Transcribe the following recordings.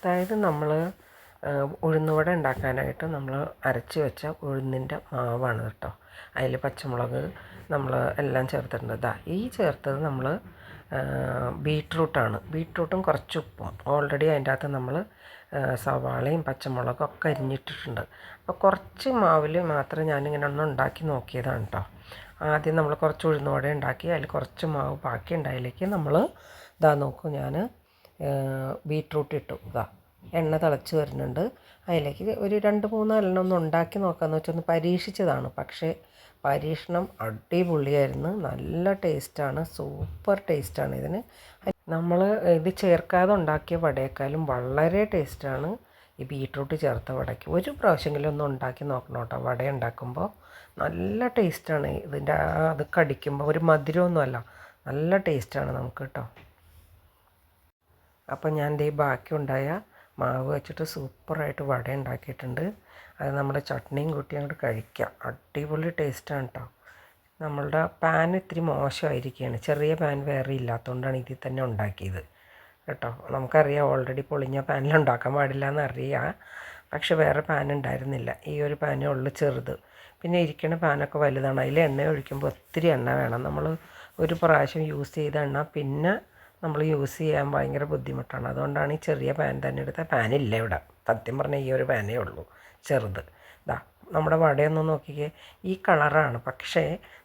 അതായത് നമ്മൾ ഉഴുന്നുവട ഉണ്ടാക്കാനായിട്ട് നമ്മൾ അരച്ച് വെച്ച ഉഴുന്നിൻ്റെ മാവാണ് കേട്ടോ. അതിൽ പച്ചമുളക് നമ്മൾ എല്ലാം ചേർത്തിട്ടുണ്ട്. ഈ ചേർത്തത് നമ്മൾ ബീട്രൂട്ടും കുറച്ച് ഉപ്പും ഓൾറെഡി അതിൻ്റെ അകത്ത് നമ്മൾ സവാളയും പച്ചമുളകും ഒക്കെ അരിഞ്ഞിട്ടിട്ടുണ്ട്. അപ്പോൾ കുറച്ച് മാവിൽ മാത്രം ഞാനിങ്ങനെ ഒന്ന് ഉണ്ടാക്കി നോക്കിയതാണ് കേട്ടോ. ആദ്യം നമ്മൾ കുറച്ച് ഉഴുന്നുവട ഉണ്ടാക്കി അതിൽ കുറച്ച് മാവ് ബാക്കി ഉണ്ടായിലേക്ക് നമ്മൾ നോക്കൂ, ഞാൻ ബീട്രൂട്ട് ഇട്ടു. എണ്ണ തിളച്ച് വരുന്നുണ്ട്. അതിലേക്ക് ഒരു 2-3 എണ്ണം ഒന്ന് ഉണ്ടാക്കി നോക്കാമെന്ന് വെച്ചാൽ ഒന്ന് പരീക്ഷിച്ചതാണ്. പക്ഷേ പരീക്ഷണം അടിപൊളിയായിരുന്നു. നല്ല ടേസ്റ്റാണ്, സൂപ്പർ ടേസ്റ്റാണ് ഇതിന്. നമ്മൾ ഇത് ചേർക്കാതെ ഉണ്ടാക്കിയ വടയേക്കാളും വളരെ ടേസ്റ്റാണ് ഈ ബീട്രൂട്ട് ചേർത്ത വടയ്ക്ക്. ഒരു പ്രാവശ്യമെങ്കിലും ഒന്ന് ഉണ്ടാക്കി നോക്കണം കേട്ടോ. വട ഉണ്ടാക്കുമ്പോൾ നല്ല ടേസ്റ്റാണ് ഇതിൻ്റെ. അത് കടിക്കുമ്പോൾ ഒരു മധുരമൊന്നുമല്ല, നല്ല ടേസ്റ്റാണ് നമുക്ക് കേട്ടോ. അപ്പം ഞാൻ ബാക്കി ഉണ്ടായ മാവ് വെച്ചിട്ട് സൂപ്പറായിട്ട് വട ഉണ്ടാക്കിയിട്ടുണ്ട്. അത് നമ്മൾ ചട്നിയും കൂട്ടി അങ്ങോട്ട് കഴിക്കാം. അടിപൊളി ടേസ്റ്റാണ് കേട്ടോ. നമ്മളുടെ പാൻ ഇത്തിരി മോശമായിരിക്കുകയാണ്. ചെറിയ പാൻ വേറെ ഇല്ലാത്തതുകൊണ്ടാണ് ഇതിൽ തന്നെ ഉണ്ടാക്കിയത് കേട്ടോ. നമുക്കറിയാം ഓൾറെഡി പൊളിഞ്ഞ പാനിൽ ഉണ്ടാക്കാൻ പാടില്ല എന്നറിയാം. പക്ഷെ വേറെ പാൻ ഉണ്ടായിരുന്നില്ല. ഈ ഒരു പാനേ ഉള്ളു ചെറുത്. പിന്നെ ഇരിക്കുന്ന പാനൊക്കെ വലുതാണ്. അതിൽ എണ്ണ ഒഴിക്കുമ്പോൾ ഒത്തിരി എണ്ണ വേണം. നമ്മൾ ഒരു പ്രാവശ്യം യൂസ് ചെയ്ത എണ്ണ പിന്നെ നമ്മൾ യൂസ് ചെയ്യാൻ ഭയങ്കര ബുദ്ധിമുട്ടാണ്. അതുകൊണ്ടാണ് ഈ ചെറിയ പാൻ തന്നെ എടുത്ത. പാനില്ല ഇവിടെ, സത്യം പറഞ്ഞാൽ ഈ ഒരു പാനേ ഉള്ളൂ ചെറുത്. നമ്മുടെ വടയൊന്ന് നോക്കിക്കേ, ഈ കളറാണ്. പക്ഷേ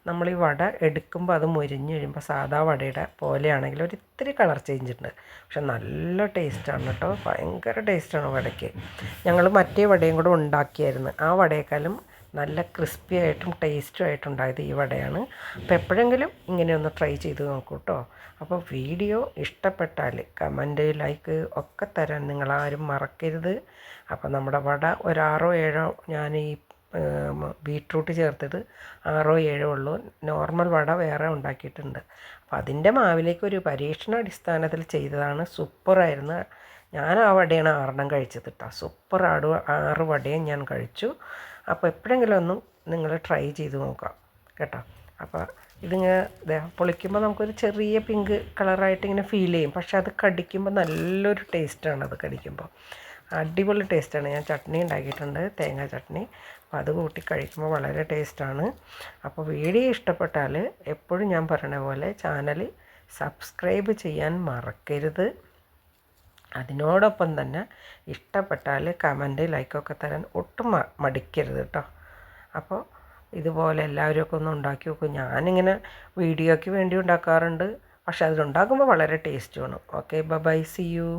നമ്മൾ ഈ വട എടുക്കുമ്പോൾ അത് മുരിഞ്ഞ് കഴിയുമ്പോൾ സാധാ വടയുടെ പോലെയാണെങ്കിൽ ഒരു ഇത്തിരി കളർ ചേഞ്ച് ഉണ്ട്. പക്ഷെ നല്ല ടേസ്റ്റാണ് കേട്ടോ, ഭയങ്കര ടേസ്റ്റാണ് വടയ്ക്ക്. ഞങ്ങൾ മറ്റേ വടയും കൂടെ ഉണ്ടാക്കിയായിരുന്നു. ആ വടയേക്കാളും നല്ല ക്രിസ്പി ആയിട്ടും ടേസ്റ്റും ആയിട്ടുണ്ടായത് ഈ വടയാണ്. അപ്പോൾ എപ്പോഴെങ്കിലും ഇങ്ങനെയൊന്ന് ട്രൈ ചെയ്ത് നോക്കൂ കേട്ടോ. അപ്പോൾ വീഡിയോ ഇഷ്ടപ്പെട്ടാൽ കമൻറ്റ്, ലൈക്ക് ഒക്കെ തരാൻ നിങ്ങളാരും മറക്കരുത്. അപ്പോൾ നമ്മുടെ വട ഒരു 6-7 ഞാൻ ഈ ബീട്രൂട്ട് ചേർത്തത് 6-7 ഉള്ളൂ. നോർമൽ വട വേറെ ഉണ്ടാക്കിയിട്ടുണ്ട്. അപ്പോൾ അതിൻ്റെ മാവിലേക്ക് ഒരു പരീക്ഷണാടിസ്ഥാനത്തിൽ ചെയ്തതാണ്. സൂപ്പറായിരുന്നു. ഞാൻ ആ വടയാണ് 6 കഴിച്ചത് കേട്ടോ. സൂപ്പർ 6 വടയും ഞാൻ കഴിച്ചു. അപ്പോൾ എപ്പോഴെങ്കിലും ഒന്നും നിങ്ങൾ ട്രൈ ചെയ്ത് നോക്കാം കേട്ടോ. അപ്പോൾ ഇതിങ്ങനെ പൊളിക്കുമ്പോൾ നമുക്കൊരു ചെറിയ പിങ്ക് കളറായിട്ട് ഇങ്ങനെ ഫീൽ ചെയ്യും. പക്ഷെ അത് കടിക്കുമ്പോൾ നല്ലൊരു ടേസ്റ്റാണ്. അത് കടിക്കുമ്പോൾ അടിപൊളി ടേസ്റ്റാണ്. ഞാൻ ചട്നി ഉണ്ടാക്കിയിട്ടുണ്ട്, തേങ്ങാ ചട്നി. അപ്പോൾ അത് കൂട്ടി കഴിക്കുമ്പോൾ വളരെ ടേസ്റ്റാണ്. അപ്പോൾ വീഡിയോ ഇഷ്ടപ്പെട്ടാൽ എപ്പോഴും ഞാൻ പറയണ പോലെ ചാനൽ സബ്സ്ക്രൈബ് ചെയ്യാൻ മറക്കരുത്. അതിനോടൊപ്പം തന്നെ ഇഷ്ടപ്പെട്ടാൽ കമൻറ്റ്, ലൈക്കൊക്കെ തരാൻ ഒട്ടും മടിക്കരുത് കേട്ടോ. അപ്പോൾ ഇതുപോലെ എല്ലാവരും ഒക്കെ ഒന്ന് ഉണ്ടാക്കി നോക്കും. ഞാനിങ്ങനെ വീഡിയോയ്ക്ക് വേണ്ടി ഉണ്ടാക്കാറുണ്ട്. പക്ഷെ അതിലുണ്ടാക്കുമ്പോൾ വളരെ ടേസ്റ്റുമാണ്. Okay, bye, see U.